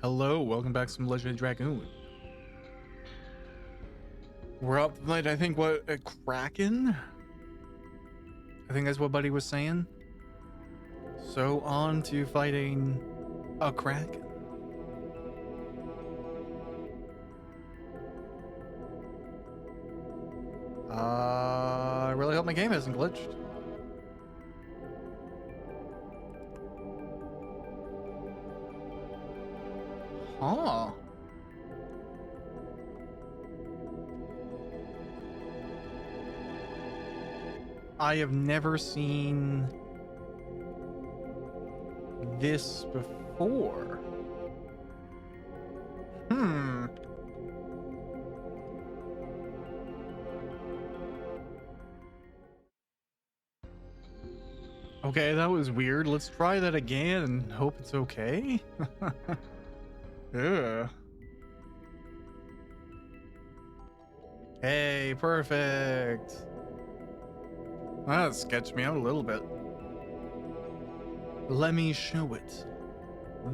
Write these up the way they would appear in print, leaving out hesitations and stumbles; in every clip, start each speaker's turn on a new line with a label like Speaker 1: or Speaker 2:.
Speaker 1: Hello, welcome back to some Legend of Dragoon. We're up tonight, I think, what, a Kraken? I think that's what Buddy was saying. So on to fighting a Kraken. I really hope my game hasn't glitched. Huh. I have never seen this before. Okay, that was weird. Let's try that again and hope it's okay. Yeah. Hey, perfect. That sketched me out a little bit. Let me show it.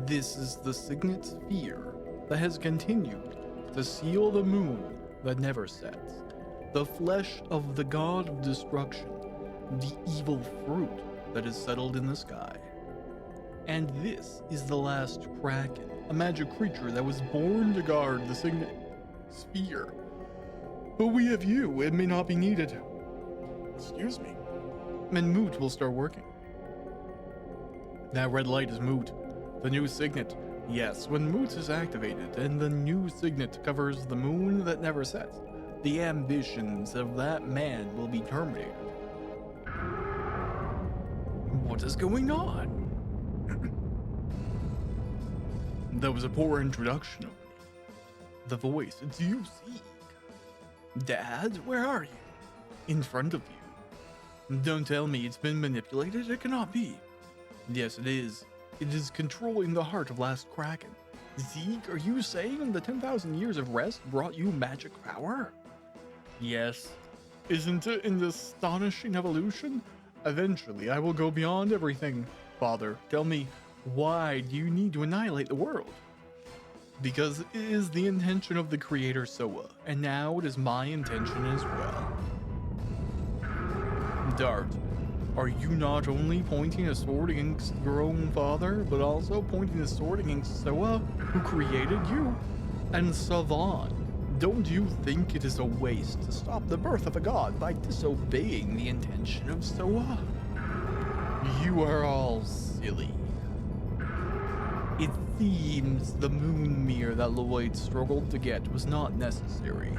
Speaker 1: This is the signet sphere that has continued to seal the moon that never sets, the flesh of the god of destruction, the evil fruit that is settled in the sky. And this is the last Kraken, a magic creature that was born to guard the signet sphere. But we have you, it may not be needed. Excuse me. And Moot will start working. That red light is Moot, the new signet. Yes, when Moot is activated and the new signet covers the moon that never sets, the ambitions of that man will be terminated. What is going on? That was a poor introduction of me. The voice, do you seek? Dad, where are you? In front of you. Don't tell me it's been manipulated, it cannot be. Yes, it is. It is controlling the heart of Last Kraken. Zeke, are you saying the 10,000 years of rest brought you magic power? Yes. Isn't it an astonishing evolution? Eventually, I will go beyond everything. Father, tell me, why do you need to annihilate the world? Because it is the intention of the creator Soa, and now it is my intention as well. Dart, are you not only pointing a sword against your own father, but also pointing a sword against Soa, who created you? And Savan, don't you think it is a waste to stop the birth of a god by disobeying the intention of Soa? You are all silly. It seems the moon mirror that Lloyd struggled to get was not necessary.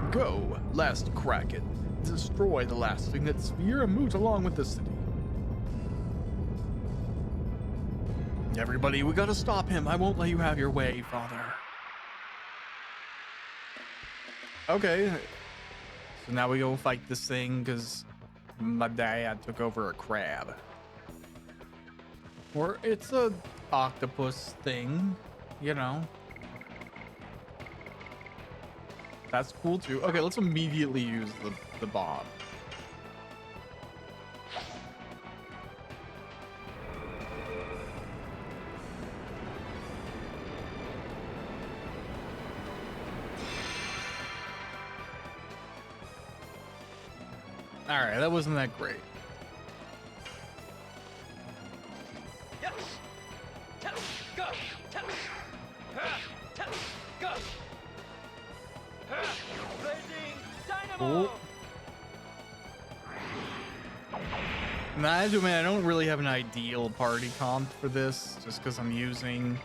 Speaker 1: Go, Last Kraken. Destroy the last signet sphere and Moot along with the city. Everybody, we gotta stop him. I won't let you have your way, Father. Okay. So now we go fight this thing because my dad took over a crab. Or it's a octopus thing, you know. That's cool too. Okay, let's immediately use the bomb. Alright, that wasn't that great. Cool. Nah, I don't really have an ideal party comp for this, just because I'm using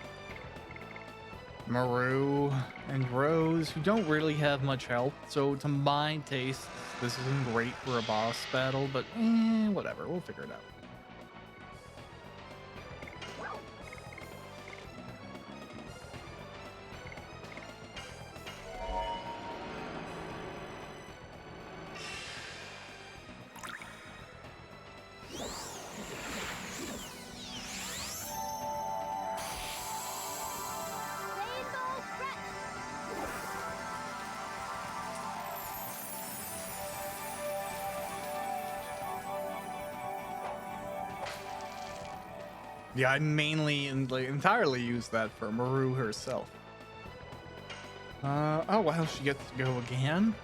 Speaker 1: Maru and Rose, who don't really have much health. So to my taste, this isn't great for a boss battle, but whatever, we'll figure it out. Yeah, I mainly and like entirely use that for Maru herself. Oh wow, she gets to go again.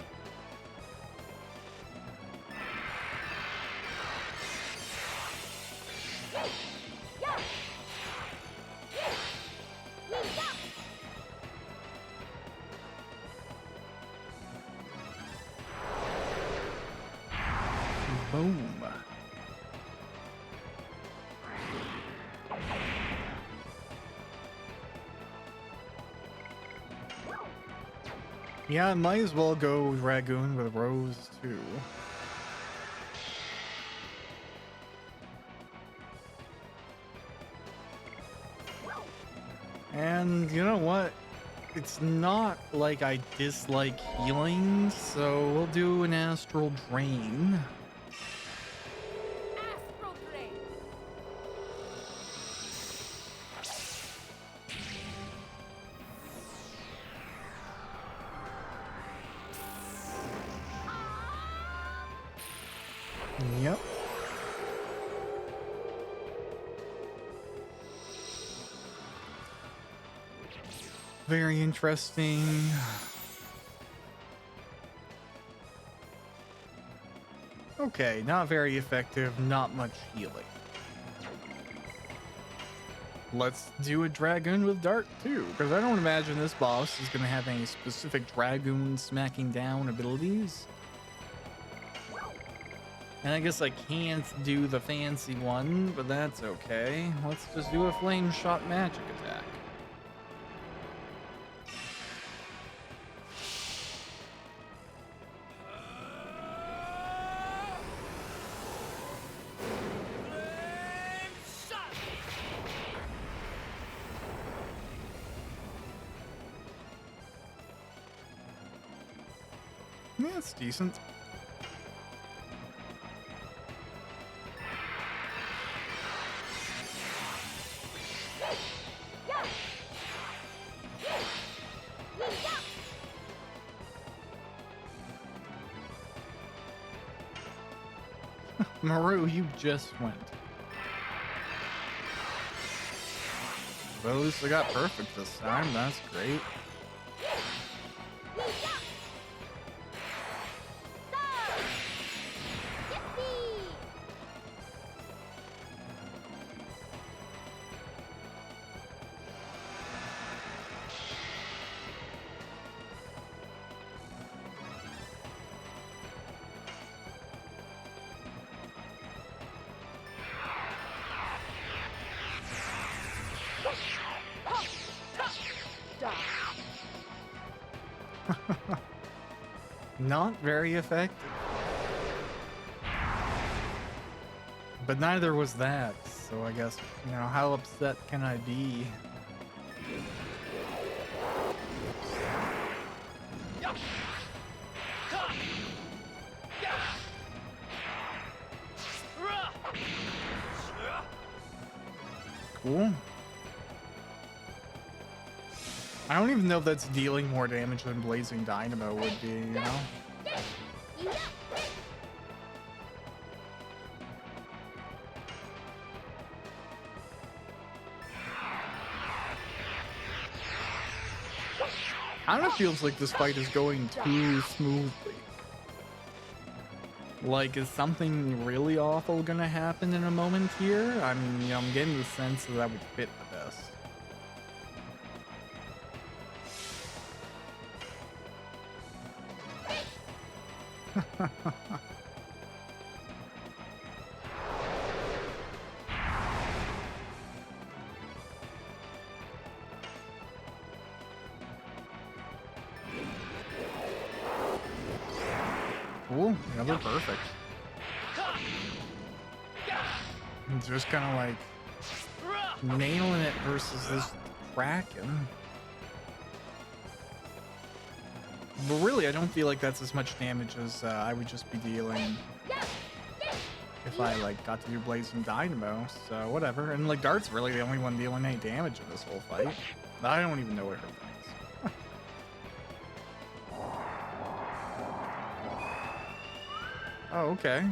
Speaker 1: Boom. Yeah, I might as well go Dragoon with Rose too. And you know what? It's not like I dislike healing, so we'll do an Astral Drain.
Speaker 2: Astral Drain.
Speaker 1: Yep. Very interesting. Okay, not very effective, not much healing. Let's do a Dragoon with Dart too, because I don't imagine this boss is going to have any specific Dragoon smacking down abilities. And I guess I can't do the fancy one, but that's okay. Let's just do a Flame Shot magic attack. Yeah, it's decent. Maru, you just went. But at least I got perfect this time. That's great. Not very effective. But neither was that, so I guess, you know, how upset can I be? Cool. I don't even know if that's dealing more damage than Blazing Dynamo would be, you know? Kind of feels like this fight is going too smoothly. Like, is something really awful gonna happen in a moment here? I mean, you know, I'm getting the sense that would fit the best. Cool, another perfect. It's just kind of like nailing it versus this Kraken. But really, I don't feel like that's as much damage as I would just be dealing if I like got to do Blazing Dynamo. So whatever. And like Dart's really the only one dealing any damage in this whole fight. I don't even know what her thing is. Oh, okay.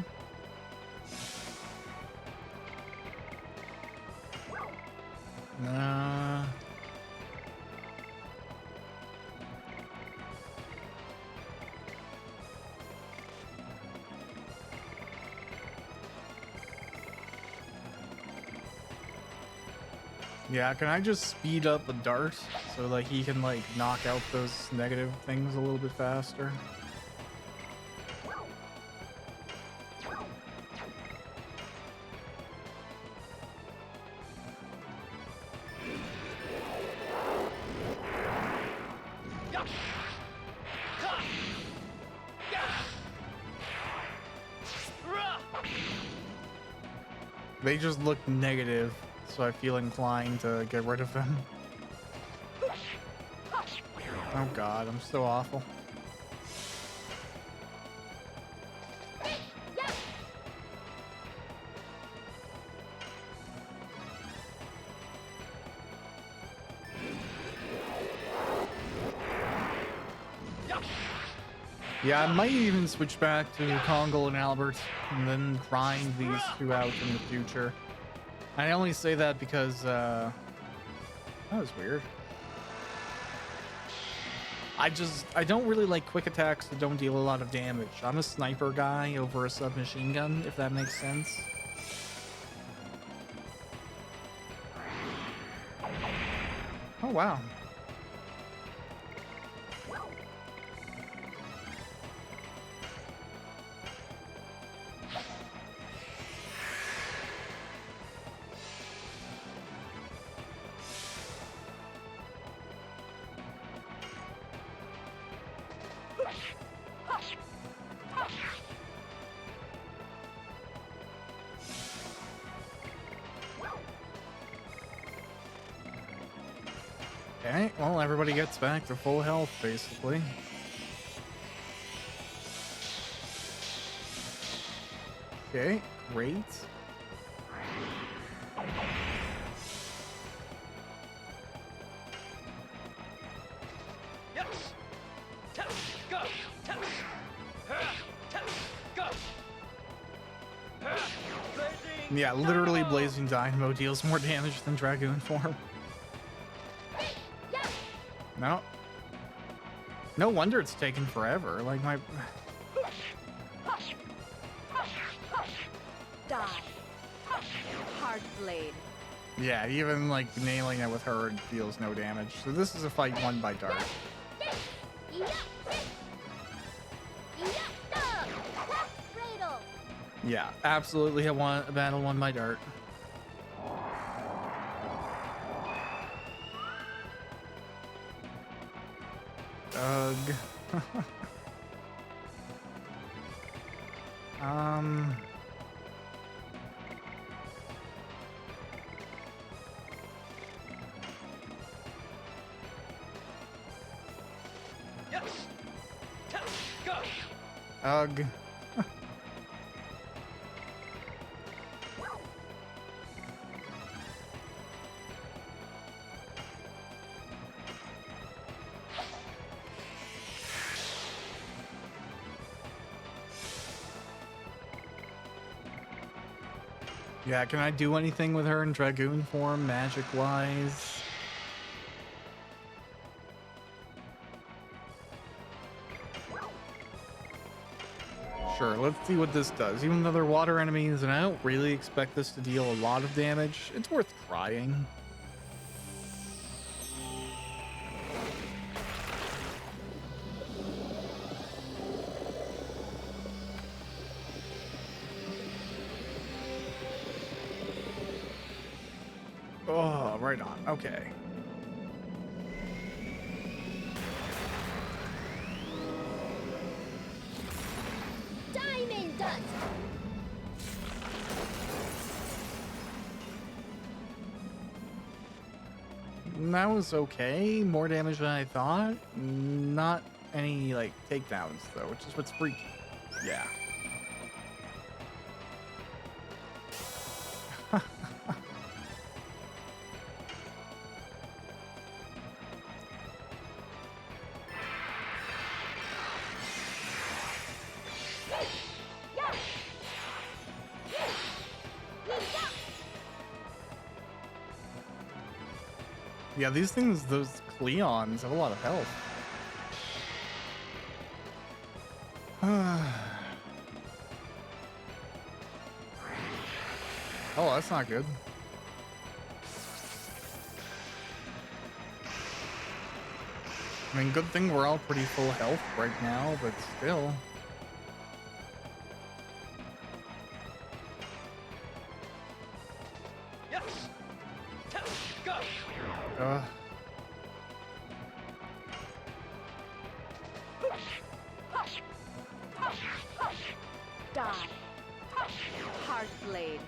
Speaker 1: Nah. Yeah, can I just speed up the dart so that he can like knock out those negative things a little bit faster? They just look negative, so I feel inclined to get rid of them. Oh god, I'm so awful. Yeah, I might even switch back to Kongal and Albert and then grind these two out in the future. I only say that because, that was weird. I don't really like quick attacks that don't deal a lot of damage. I'm a sniper guy over a submachine gun, if that makes sense. Oh, wow. Okay, well, everybody gets back to full health, basically. Okay, great. Yeah, literally Blazing Dynamo deals more damage than Dragoon form. No. No wonder it's taken forever. Like my...
Speaker 2: Die. Hard blade.
Speaker 1: Yeah, even like nailing it with her deals no damage. So this is a fight won by Dart. Yeah, absolutely a battle won by Dart. Ugh. Ugh. Yeah, can I do anything with her in Dragoon form, magic-wise? Sure, let's see what this does. Even though they're water enemies, and I don't really expect this to deal a lot of damage, it's worth trying. Oh, right on. Okay.
Speaker 2: Diamond dust.
Speaker 1: That was okay. More damage than I thought. Not any, like, takedowns, though, which is what's freaky. Yeah. Yeah, these things, those Cleons, have a lot of health. Oh, that's not good. I mean, good thing we're all pretty full health right now, but still. Uh.
Speaker 2: Die. Hard blade.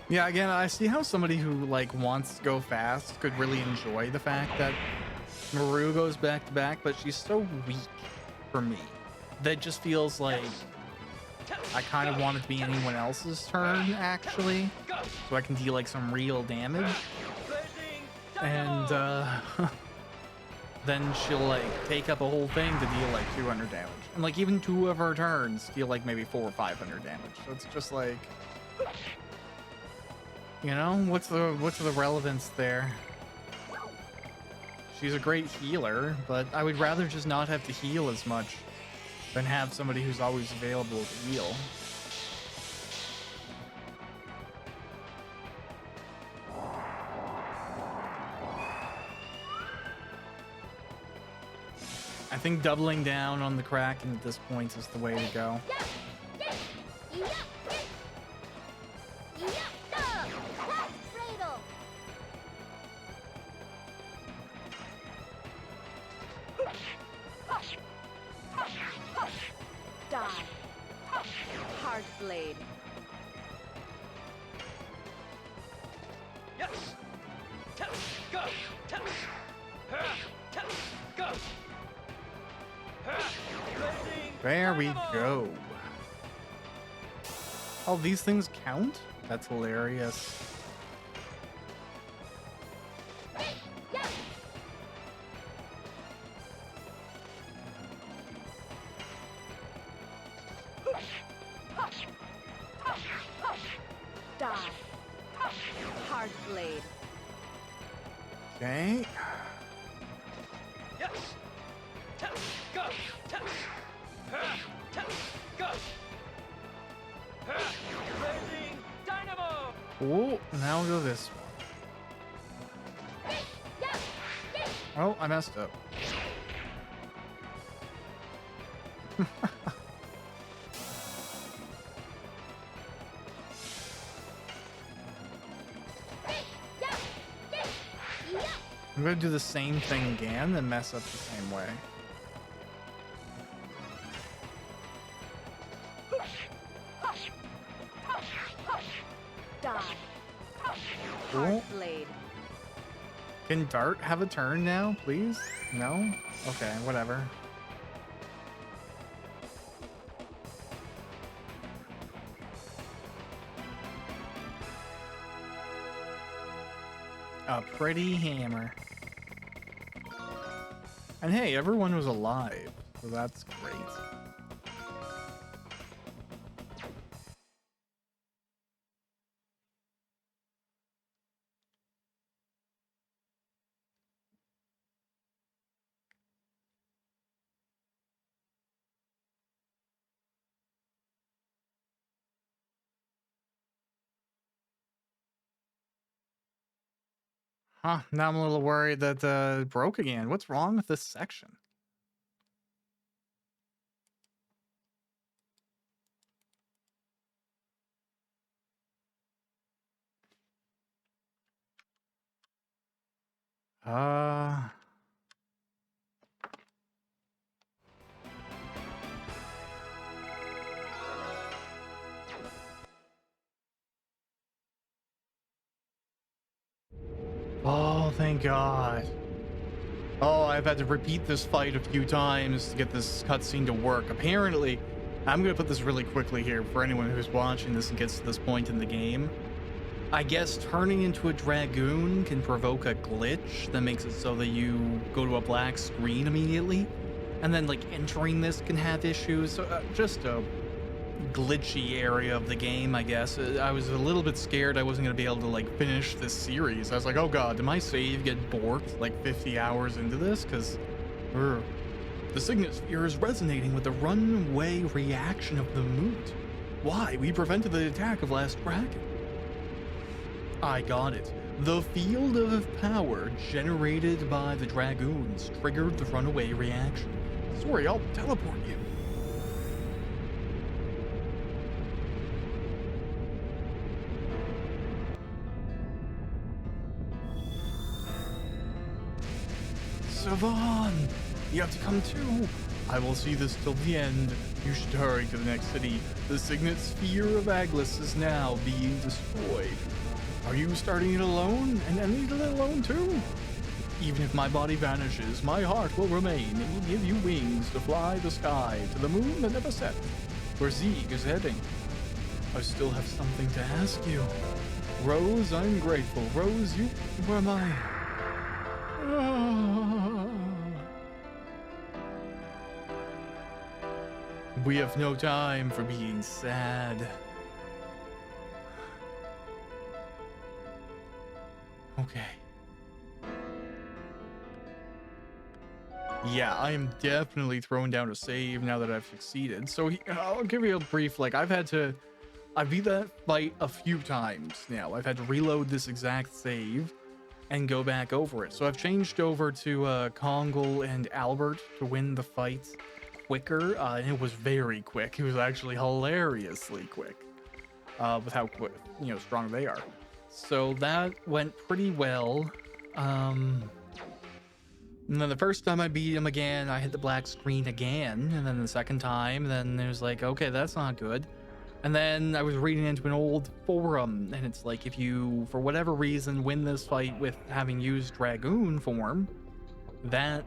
Speaker 1: Yeah, again, I see how somebody who like wants to go fast could really enjoy the fact that Maru goes back to back, but she's so weak for me that just feels like I kind of want it to be anyone else's turn actually, so I can deal like some real damage. And then she'll like take up a whole thing to deal like 200 damage, and like even 2 of her turns deal like maybe 400 or 500 damage. So it's just like, you know, what's the relevance there? She's a great healer, but I would rather just not have to heal as much than have somebody who's always available to heal. I think doubling down on the Kraken at this point is the way to go.
Speaker 2: Hard blade.
Speaker 1: There we go. Oh, these things count? That's hilarious.
Speaker 2: Die. Hard blade.
Speaker 1: Okay. Oh, now we'll go this one. Oh, I messed up. I'm gonna do the same thing again and mess up the same way.
Speaker 2: Die.
Speaker 1: Cool.
Speaker 2: Hard blade.
Speaker 1: Can Dart have a turn now, please? No? Okay, whatever. A pretty hammer. And hey, everyone was alive, so that's great. Huh, now I'm a little worried that it broke again. What's wrong with this section? Uh... Oh, thank God. Oh, I've had to repeat this fight a few times to get this cutscene to work. Apparently, I'm gonna put this really quickly here for anyone who's watching this and gets to this point in the game. I guess turning into a dragoon can provoke a glitch that makes it so that you go to a black screen immediately, and then like entering this can have issues. So just a glitchy area of the game, I guess. I was a little bit scared I wasn't gonna be able to like finish this series. I was like, oh god, did my save get borked like 50 hours into this? Because the signet sphere is resonating with the runaway reaction of the moot. Why? We prevented the attack of last dragon. I got it. The field of power generated by the dragoons triggered the runaway reaction. Sorry, I'll teleport you. Savan, you have to come too. I will see this till the end. You should hurry to the next city. The signet sphere of Aglis is now being destroyed. Are you starting it alone? And ending it alone too? Even if my body vanishes, my heart will remain. It will give you wings to fly the sky to the moon that never sets, where Zeeg is heading. I still have something to ask you. Rose, I'm grateful. Rose, you were my... We have no time for being sad. Okay. Yeah, I am definitely throwing down a save now that I've succeeded. So I'll give you a brief, like I beat that fight a few times now. I've had to reload this exact save and go back over it. So I've changed over to Kongal and Albert to win the fight quicker. And it was very quick. It was actually hilariously quick with how quick, strong they are. So that went pretty well. And then the first time I beat him again, I hit the black screen again. And then the second time, then it was like, okay, that's not good. And then I was reading into an old forum, and it's like, if you, for whatever reason, win this fight with having used Dragoon form, that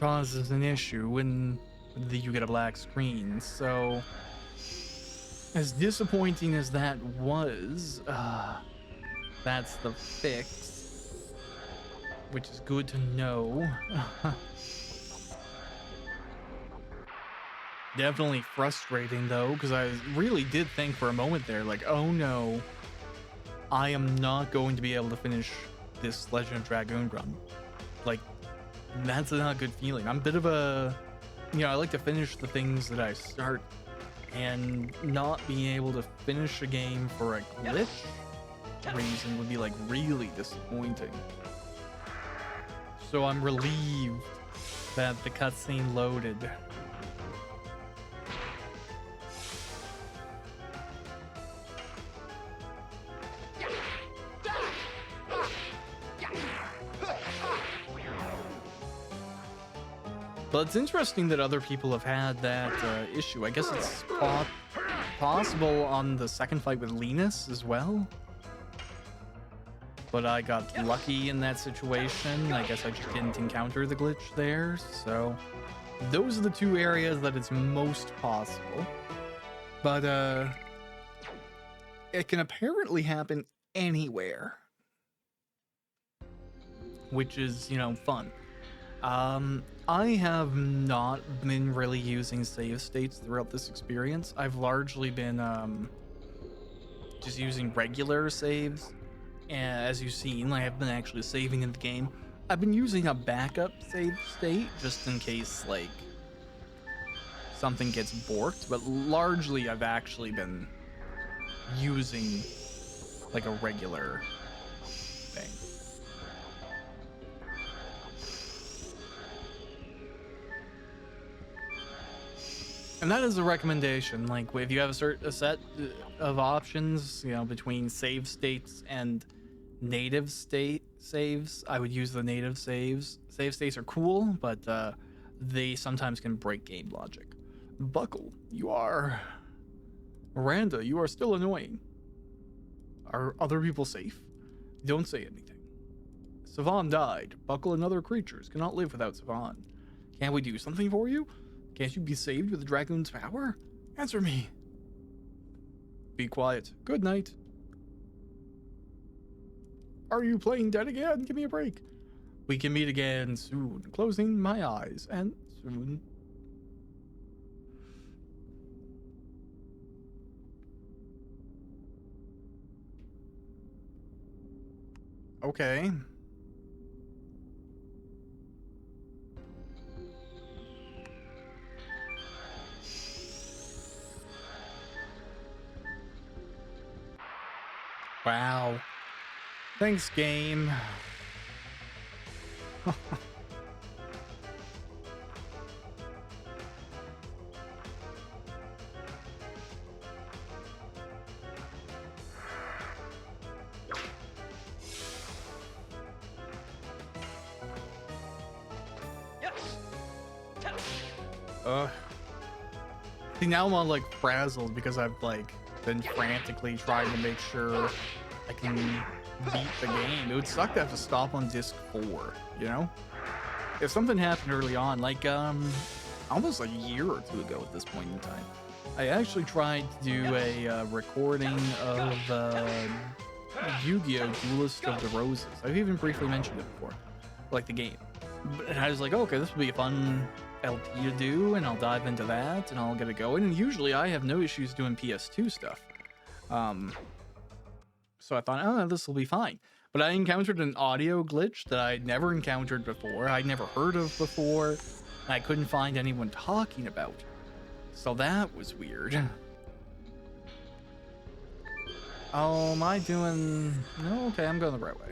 Speaker 1: causes an issue when you get a black screen. So, as disappointing as that was, that's the fix, which is good to know. Definitely frustrating though, because I really did think for a moment there, like, oh no, I am not going to be able to finish this Legend of Dragoon run. Like, that's not a good feeling. I'm a bit of a, I like to finish the things that I start, and not being able to finish a game for a glitch reason would be like really disappointing. So I'm relieved that the cutscene loaded. But it's interesting that other people have had that issue. I guess it's possible on the second fight with Linus as well. But I got lucky in that situation. I guess I just didn't encounter the glitch there. So those are the two areas that it's most possible. But it can apparently happen anywhere, which is, fun. I have not been really using save states throughout this experience. I've largely been just using regular saves. And as you've seen, I have been actually saving in the game. I've been using a backup save state just in case, like, something gets borked. But largely, I've actually been using, like, a regular thing. And that is a recommendation. Like, if you have a set of options, between save states and native state saves, I would use the native saves. Save states are cool, but they sometimes can break game logic. Buckle, you are... Miranda, you are still annoying. Are other people safe? Don't say anything. Savan died. Buckle and other creatures cannot live without Savan. Can't we do something for you? Can't you be saved with the Dragoon's power? Answer me. Be quiet. Good night. Are you playing dead again? Give me a break. We can meet again soon. Closing my eyes and soon. Okay. Wow. Thanks, game. See, now I'm all like frazzled because I've like been frantically trying to make sure I can beat the game. It would suck to have to stop on disc 4, you know? If something happened early on, like almost a year or two ago at this point in time, I actually tried to do a recording of Yu-Gi-Oh! Duelist of the Roses. I've even briefly mentioned it before, like the game. And I was like, oh, okay, this would be a fun LP to do, and I'll dive into that, and I'll get it going. And usually I have no issues doing PS2 stuff. So I thought, oh, this will be fine. But I encountered an audio glitch that I'd never encountered before, I'd never heard of before, and I couldn't find anyone talking about. So that was weird. Oh, am I doing... No, okay, I'm going the right way.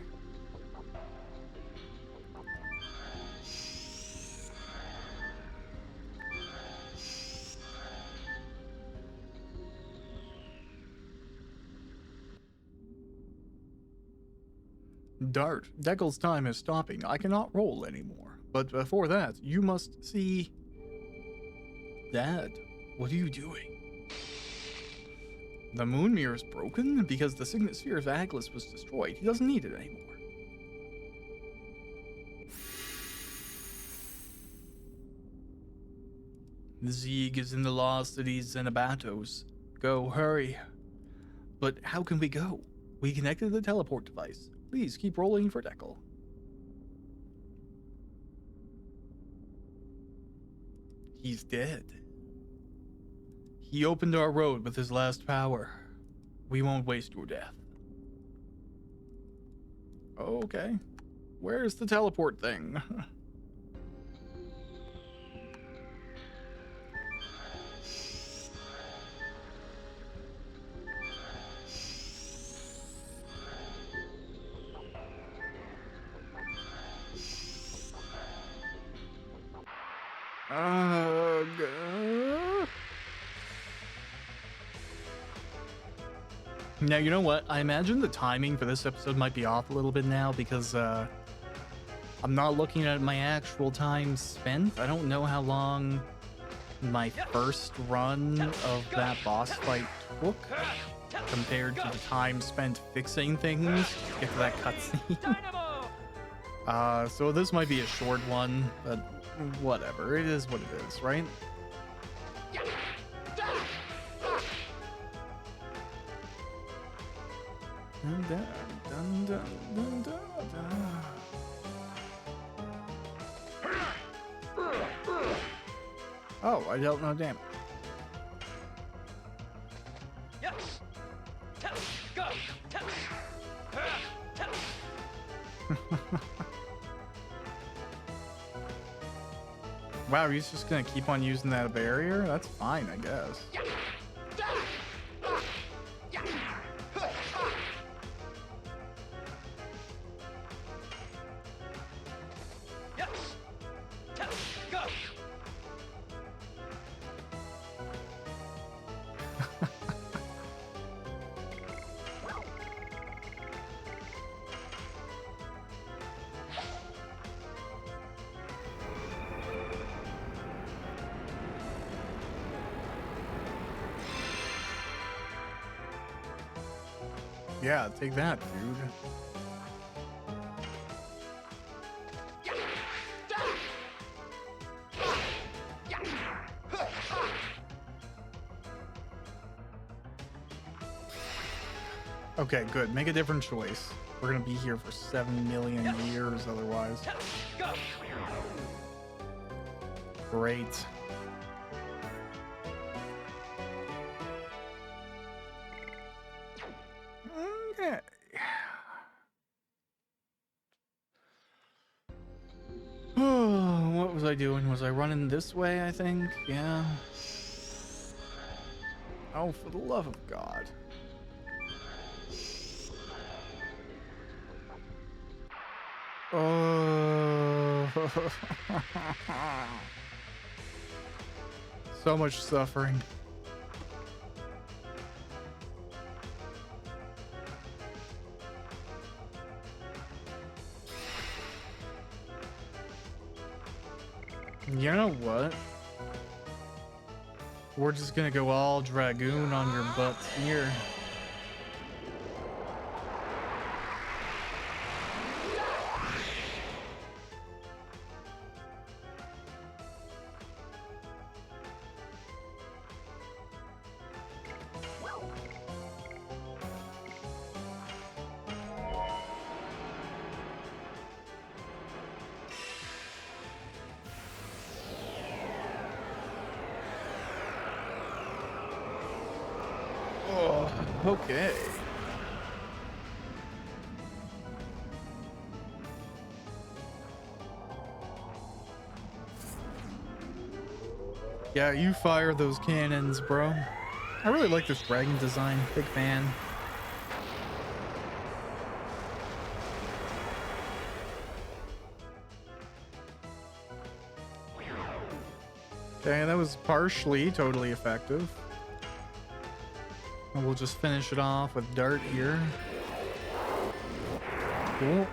Speaker 1: Dart, Deckel's time is stopping. I cannot roll anymore. But before that, you must see... Dad, what are you doing? The moon mirror is broken because the signet sphere of Aglis was destroyed. He doesn't need it anymore. The Zeeg is in the lost cities Xenabatos. Go, hurry. But how can we go? We connected the teleport device. Please keep rolling for Deckel. He's dead. He opened our road with his last power. We won't waste your death. Okay. Where's the teleport thing? Now, you know what? I imagine the timing for this episode might be off a little bit now because I'm not looking at my actual time spent. I don't know how long my first run of that boss fight took compared to the time spent fixing things to get to that cutscene. So this might be a short one, but whatever. It is what it is, right? Dun, dun, dun, dun, dun, dun, dun. Oh, I dealt no damage. Yes. Go. Wow, he's just gonna keep on using that barrier? That's fine, I guess. Yeah, take that, dude. Okay, good. Make a different choice. We're gonna be here for 7 million years otherwise. Great. Okay. Oh, what was I doing? Was I running this way, I think? Yeah. Oh, for the love of God. Oh. So much suffering. You know what? We're just gonna go all Dragoon on your butts here. Oh, okay. Yeah, you fire those cannons, bro. I really like this dragon design. Big fan. Okay, that was partially totally effective. And we'll just finish it off with dart here. Cool.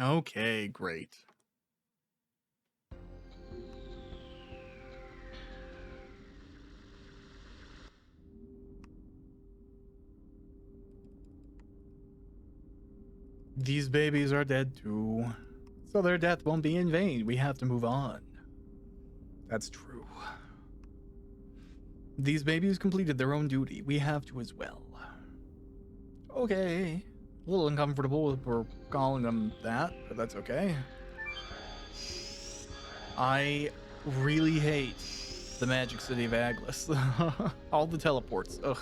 Speaker 1: Okay, great. These babies are dead too, so their death won't be in vain. We have to move on. That's true. These babies completed their own duty. We have to as well. Okay. A little uncomfortable for calling them that, but that's okay. I really hate the Magic City of Aglis. All the teleports. Ugh.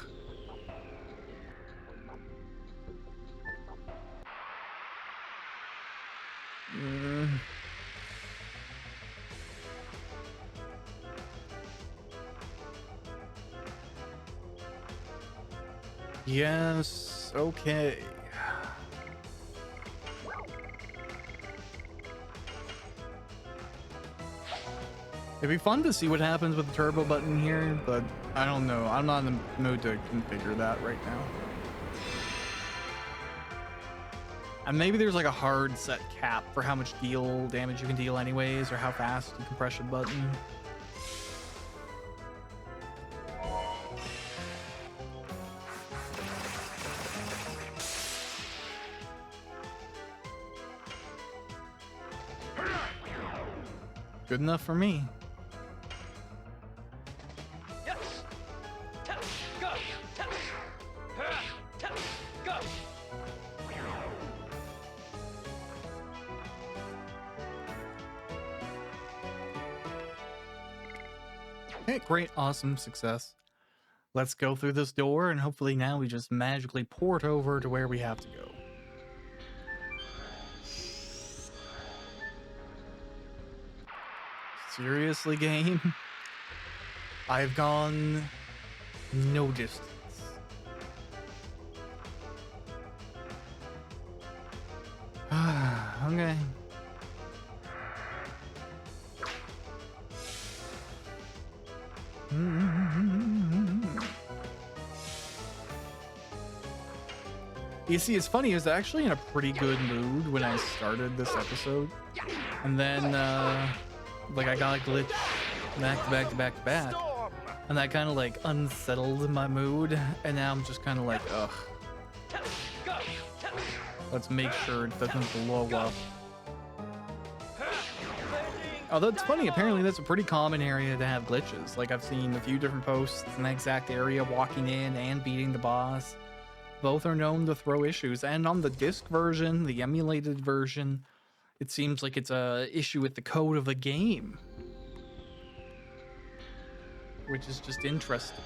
Speaker 1: Yes, okay. It'd be fun to see what happens with the turbo button here, but I don't know. I'm not in the mood to configure that right now. And maybe there's like a hard set cap for how much damage you can deal anyways, or how fast you can press the button. Good enough for me. Okay, great, awesome, success. Let's go through this door, and hopefully now we just magically port over to where we have to go. Seriously, game? I've gone no distance. Okay. You see, it's funny, I was actually in a pretty good mood when I started this episode. And then, like, I got a glitch back to back to back to back. And that kind of like unsettled my mood. And now I'm just kind of like, ugh. Let's make sure it doesn't blow up. Oh, that's funny. Apparently that's a pretty common area to have glitches. Like I've seen a few different posts in the exact area walking in and beating the boss. Both are known to throw issues. And on the disc version, the emulated version, it seems like it's a issue with the code of the game. Which is just interesting.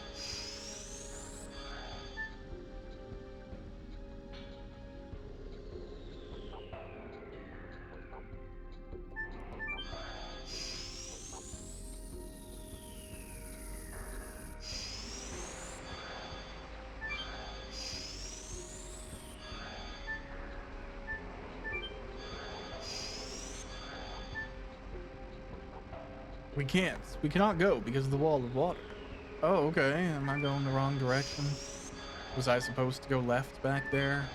Speaker 1: We can't. We cannot go because of the wall of water. Oh, okay. Am I going the wrong direction? Was I supposed to go left back there?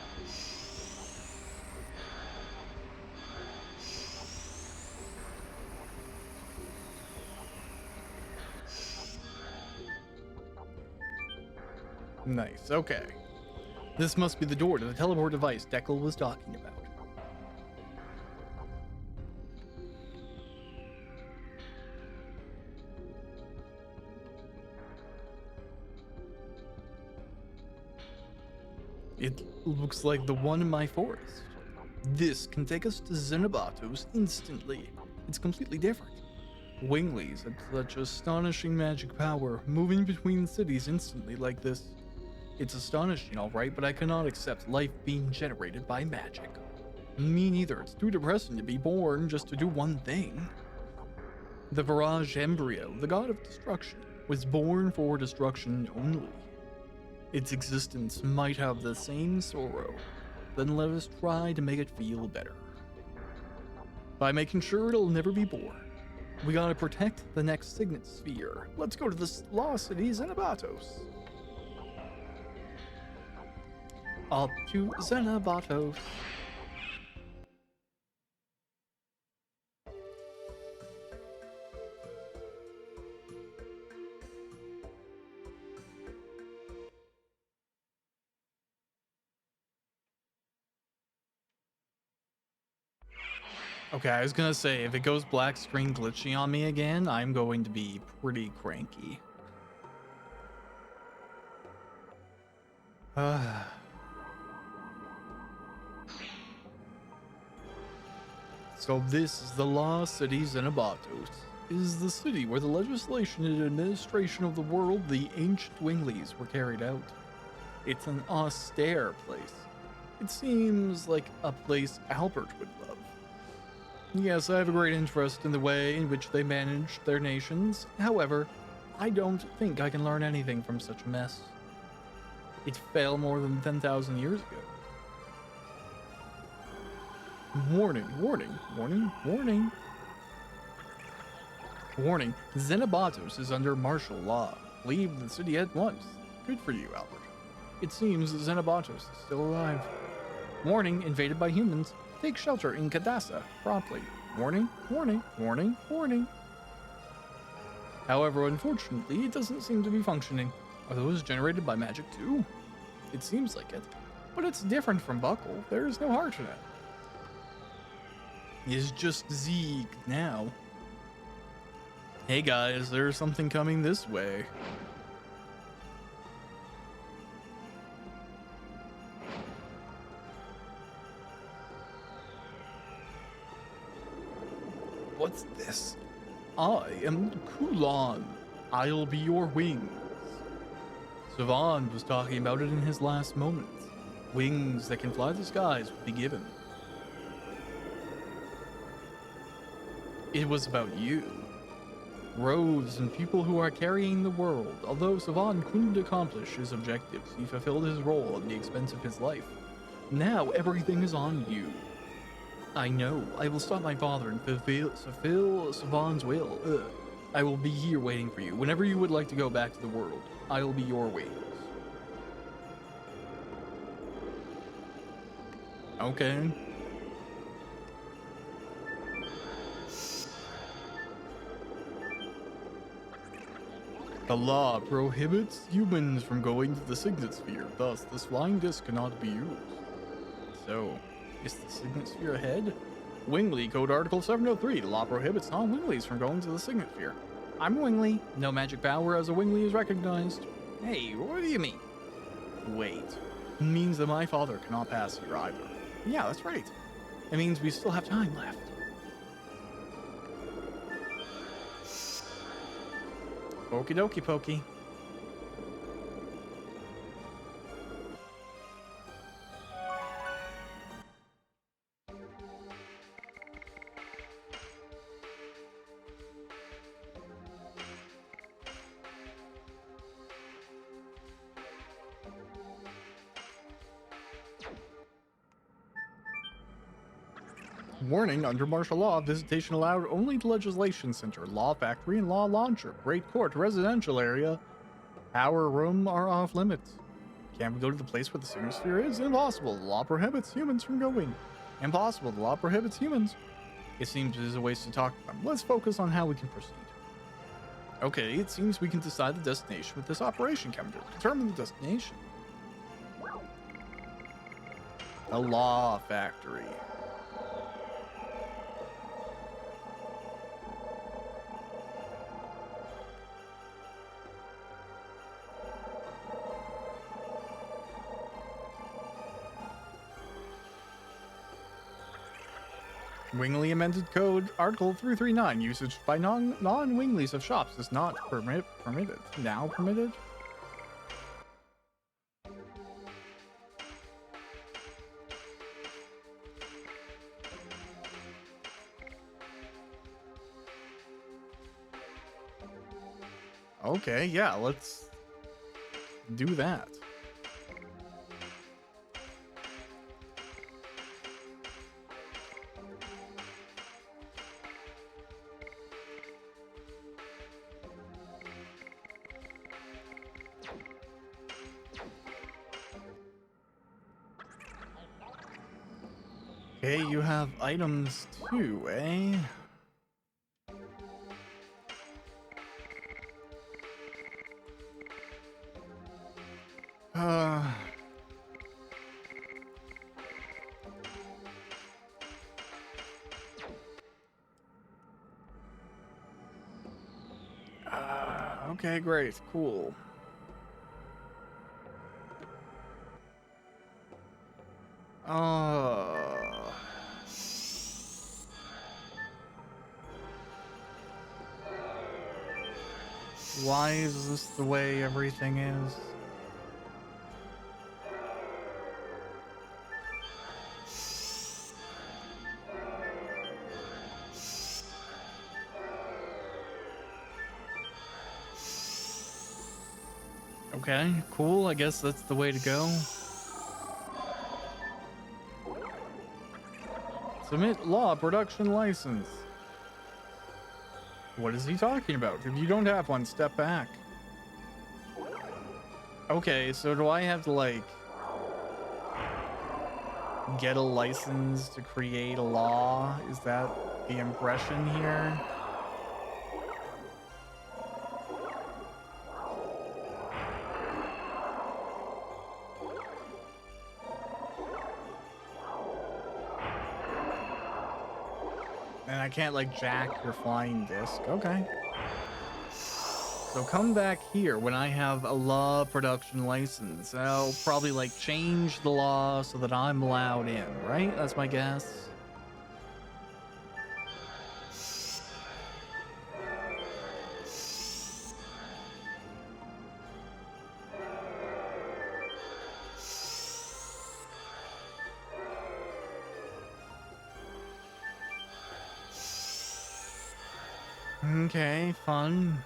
Speaker 1: Nice. Okay. This must be the door to the teleport device Deckel was talking about. It looks like the one in my forest. This can take us to Xenobatos instantly. It's completely different. Winglies have such astonishing magic power, moving between cities instantly like this. It's astonishing, alright, but I cannot accept life being generated by magic. Me neither. It's too depressing to be born just to do one thing. The Virage Embryo, the god of destruction, was born for destruction only. Its existence might have the same sorrow, then let us try to make it feel better. By making sure it'll never be born. We gotta protect the next Signet Sphere. Let's go to the lost city Xenobatos. Up to Xenobatos. Okay, I was gonna say, if it goes black screen glitchy on me again, I'm going to be pretty cranky. So this is the lost city Xenobatos. It is the city where the legislation and administration of the world, the ancient Winglies, were carried out. It's an austere place. It seems like a place Albert would love. Yes, I have a great interest in the way in which they manage their nations. However, I don't think I can learn anything from such a mess. It fell more than 10,000 years ago. Warning, warning, warning, warning. Warning, Xenobatos is under martial law. Leave the city at once. Good for you, Albert. It seems Xenobatos is still alive. Warning, invaded by humans. Take shelter in Kadasa, promptly. Warning, warning, warning, warning. However, unfortunately, it doesn't seem to be functioning. Are those generated by magic too? It seems like it. But it's different from Buckle. There is no heart in it. It's just Zeeg now. Hey guys, there's something coming this way. What's this? I am Kulan. I'll be your wings. Savan was talking about it in his last moments. Wings that can fly the skies will be given. It was about you. Roads and people who are carrying the world. Although Savan couldn't accomplish his objectives, he fulfilled his role at the expense of his life. Now everything is on you. I know. I will stop my father and fulfill Savan's will. I will be here waiting for you. Whenever you would like to go back to the world, I will be your wings. Okay. The law prohibits humans from going to the Signet Sphere, thus this flying disc cannot be used. So, is the Signet Sphere ahead? Wingley, Code Article 703. The law prohibits non-Wingleys from going to the Signet Sphere. I'm a Wingley. No magic power as a Wingley is recognized. Hey, what do you mean? Wait. It means that my father cannot pass here either. Yeah, that's right. It means we still have time left. Okie dokie pokey. Warning, under martial law, visitation allowed only to Legislation Center, Law Factory, and Law Launcher. Great Court, Residential Area, Power Room are off limits. Can't we go to the place where the Signet Sphere is? Impossible. The law prohibits humans from going. Impossible. The law prohibits humans. It seems it is a waste to talk to them. Let's focus on how we can proceed. Okay, it seems we can decide the destination with this operation calendar. Determine the destination. The Law Factory. Wingley amended code Article 339. Usage by non-Wingleys of shops is not permitted. Now permitted? Okay, yeah, let's do that. Okay, you have items too, eh? Okay, great, cool. Why is this the way everything is? Okay, cool. I guess that's the way to go. Submit law production license. What is he talking about? If you don't have one, step back. Okay, so do I have to, like, get a license to create a law? Is that the impression here? And I can't, like, jack your flying disc. Okay. So come back here when I have a law production license. I'll probably, like, change the law so that I'm allowed in, right? That's my guess. Okay, fun.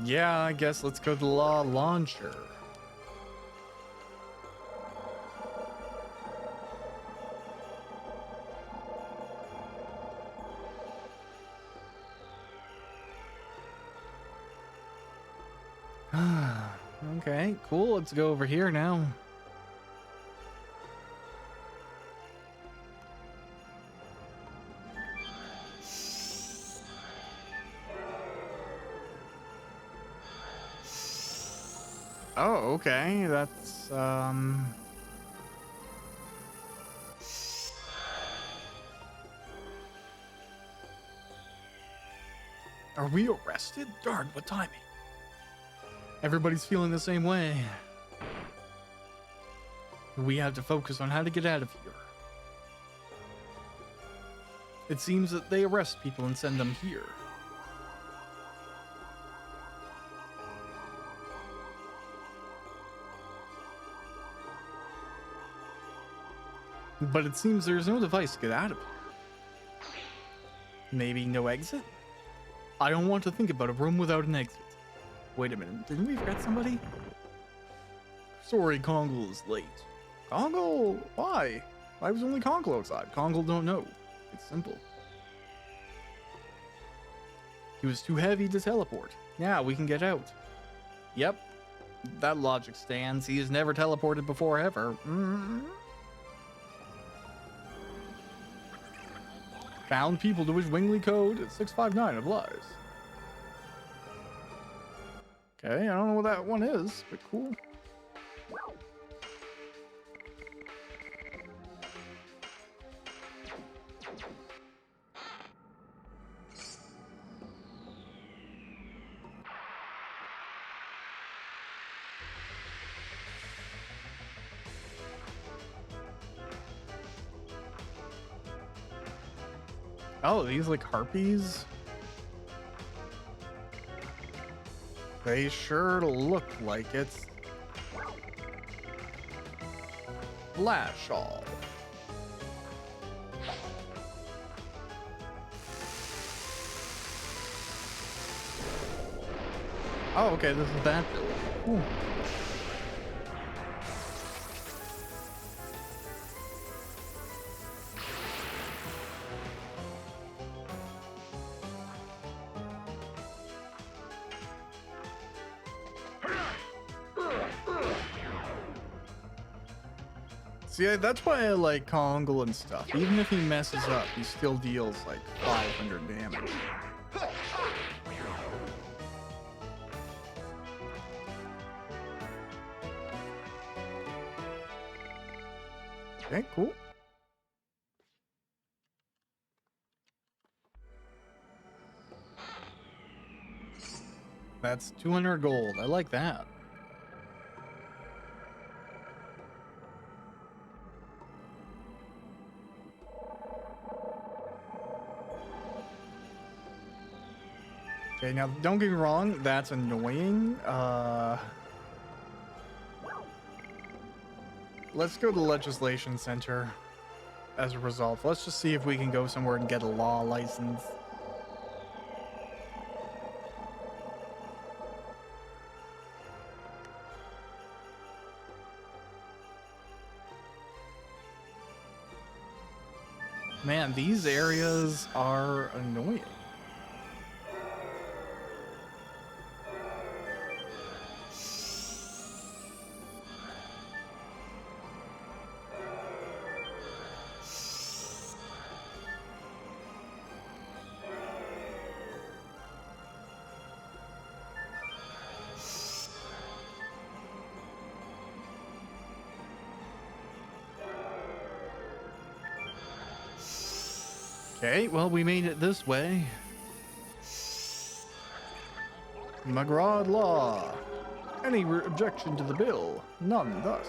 Speaker 1: Yeah, I guess let's go to the law launcher. Okay, cool. Let's go over here now. Oh, okay. That's, Are we arrested? Darn, what timing. Everybody's feeling the same way. We have to focus on how to get out of here. It seems that they arrest people and send them here. But it seems there's no device to get out of here. Maybe no exit? I don't want to think about a room without an exit. Wait a minute, didn't we forget somebody? Sorry, Kongle is late. Kongle? Why? Why was only Kongle outside? Kongle don't know. It's simple. He was too heavy to teleport. Yeah, we can get out. Yep. That logic stands. He has never teleported before ever. Found people to which Wingley code 659 applies. Okay, I don't know what that one is, but cool. Oh, these like harpies? They sure look like it's Flash all. Oh, okay, this is that building. Cool. See, that's why I like Kongle and stuff. Even if he messes up, he still deals like 500 damage. Okay, cool. That's 200 gold. I like that. Okay, now don't get me wrong, that's annoying. Let's go to the Legislation Center as a result. Let's just see if we can go somewhere and get a law license. Man, these areas are annoying. Okay, well, we made it this way. Magrad Law. Any objection to the bill? None thus.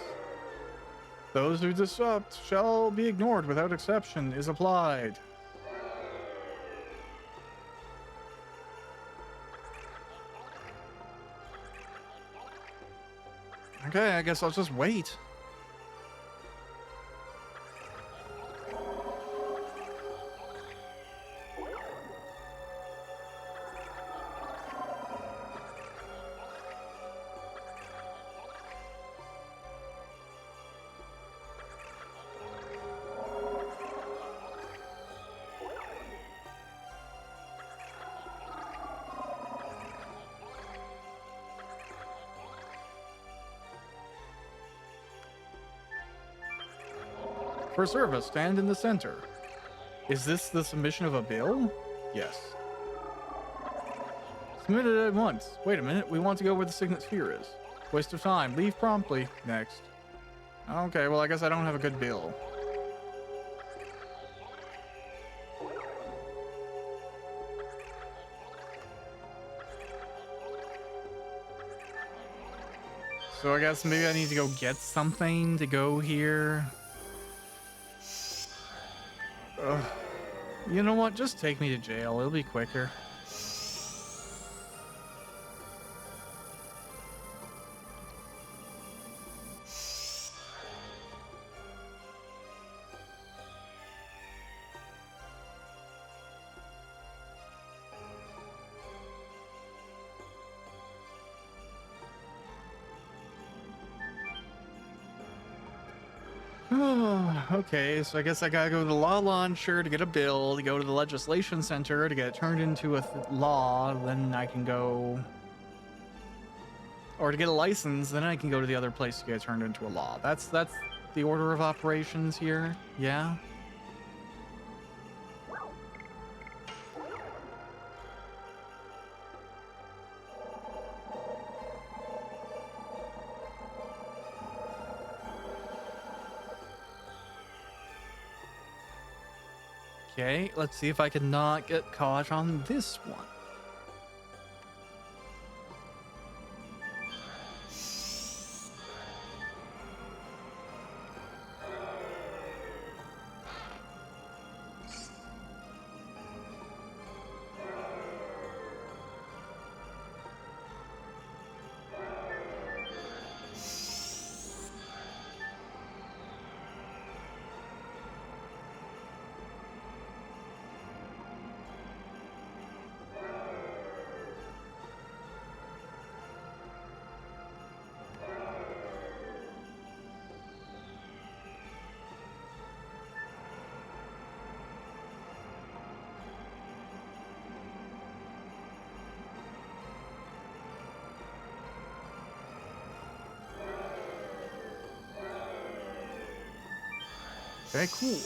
Speaker 1: Those who disrupt shall be ignored without exception is applied. Okay, I guess I'll just wait. For service, stand in the center. Is this the submission of a bill? Yes. Submit it at once. Wait a minute, we want to go where the signet sphere is. Waste of time. Leave promptly. Next. Okay, well, I guess I don't have a good bill. So I guess maybe I need to go get something to go here. Ugh. You know what? Just take me to jail. It'll be quicker. Okay, so I guess I gotta go to the law launcher to get a bill, to go to the legislation center to get it turned into a law, then I can go... Or to get a license, then I can go to the other place to get it turned into a law. That's the order of operations here, yeah? Okay, let's see if I can not get caught on this one. Okay, cool.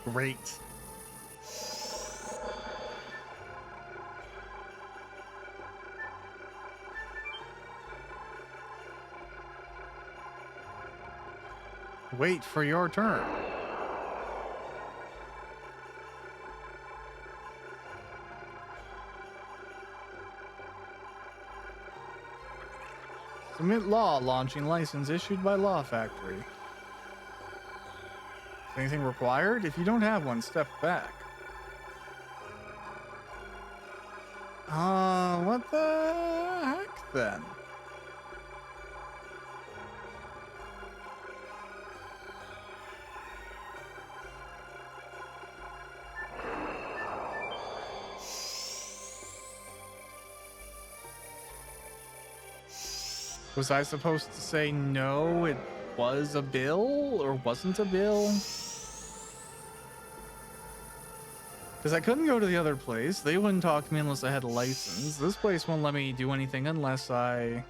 Speaker 1: Great. Wait for your turn. Submit law launching license issued by Law Factory. Is anything required? If you don't have one, step back. What the heck then? Was I supposed to say no, it was a bill or wasn't a bill? Because I couldn't go to the other place. They wouldn't talk to me unless I had a license. This place won't let me do anything unless I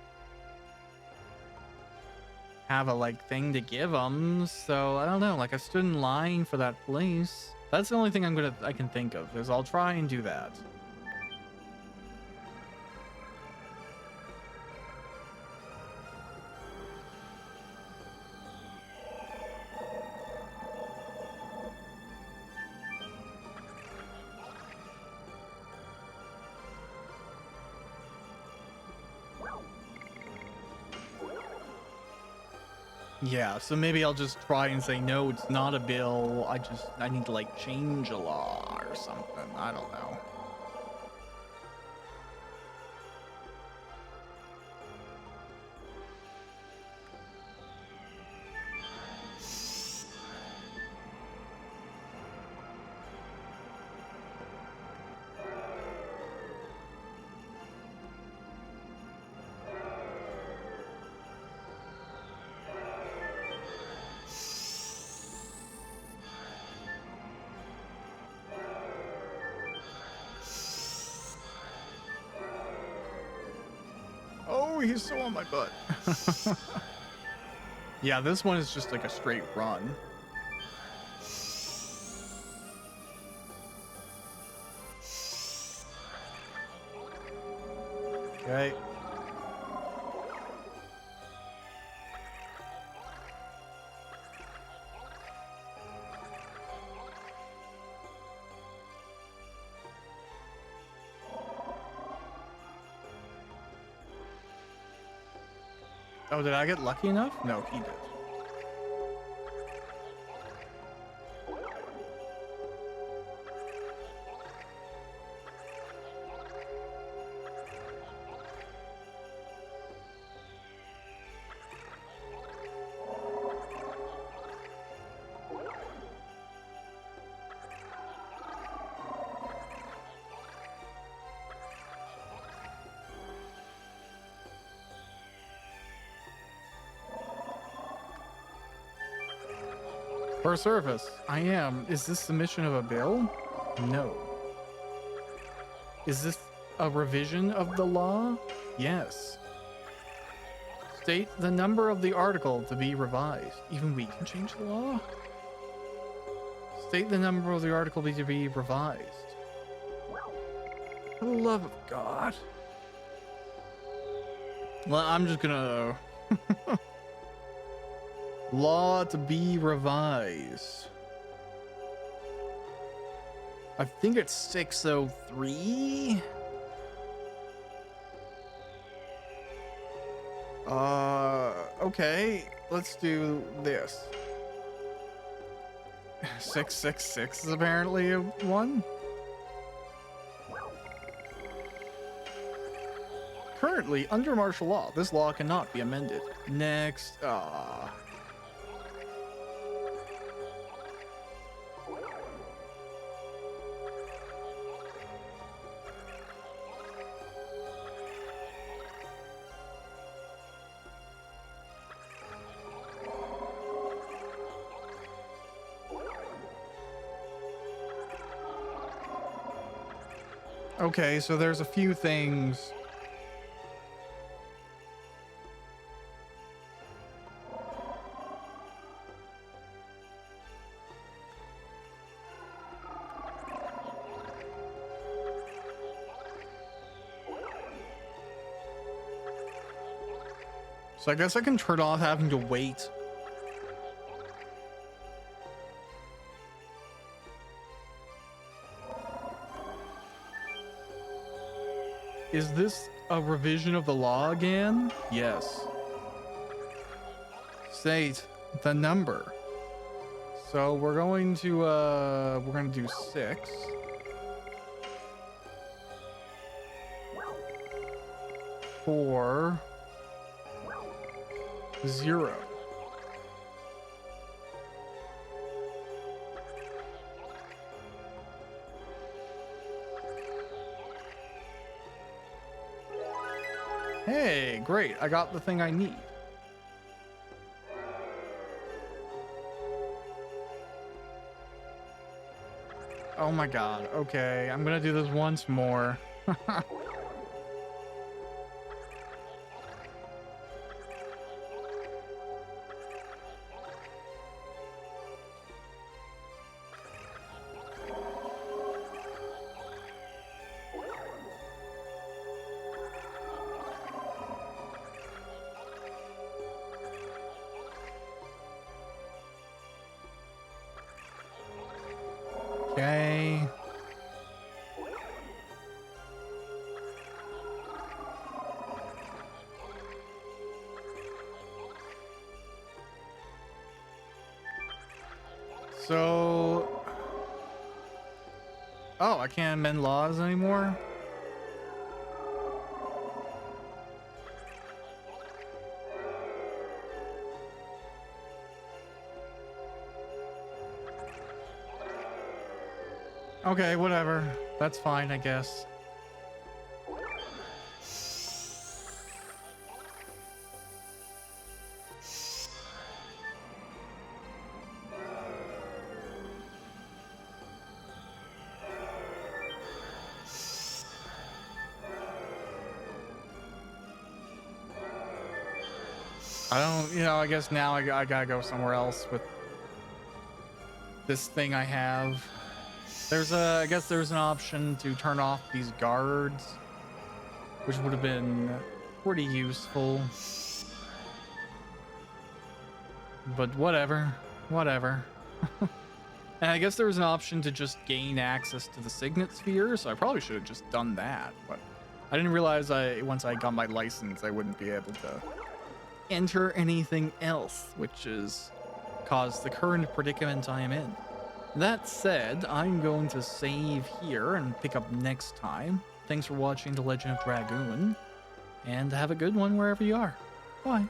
Speaker 1: have a like thing to give them. So I don't know. Like I stood in line for that place. That's the only thing I can think of is I'll try and do that. Yeah, so maybe I'll just try and say, no, it's not a bill. I need to like change a law or something. I don't know. he's so on my butt. Yeah, this one is just like a straight run. Okay. Oh, did I get lucky enough? No, he did. For service, I am. Is this submission of a bill? No. Is this a revision of the law? Yes. State the number of the article to be revised. Even we can change the law? State the number of the article to be revised. For the love of God. Well, I'm just gonna... Law to be revised. I think it's 603. Okay, let's do this. 666 is apparently a one. Currently, under martial law, this law cannot be amended. Next, okay, so there's a few things. So I guess I can turn off having to wait. Is this a revision of the law again? Yes. State the number. So we're going to do 6. Four. 0. Hey, great. I got the thing I need. Oh my god. Okay, I'm gonna do this once more. Okay. So... Oh, I can't amend laws anymore? Okay, whatever. That's fine, I guess. I don't, I guess now I gotta go somewhere else with this thing I have. I guess there's an option to turn off these guards, which would have been pretty useful. But whatever. And I guess there was an option to just gain access to the signet sphere, so I probably should have just done that. But I didn't realize once I got my license, I wouldn't be able to enter anything else, which is caused the current predicament I am in. That said, I'm going to save here and pick up next time. Thanks for watching The Legend of Dragoon, and have a good one wherever you are. Bye.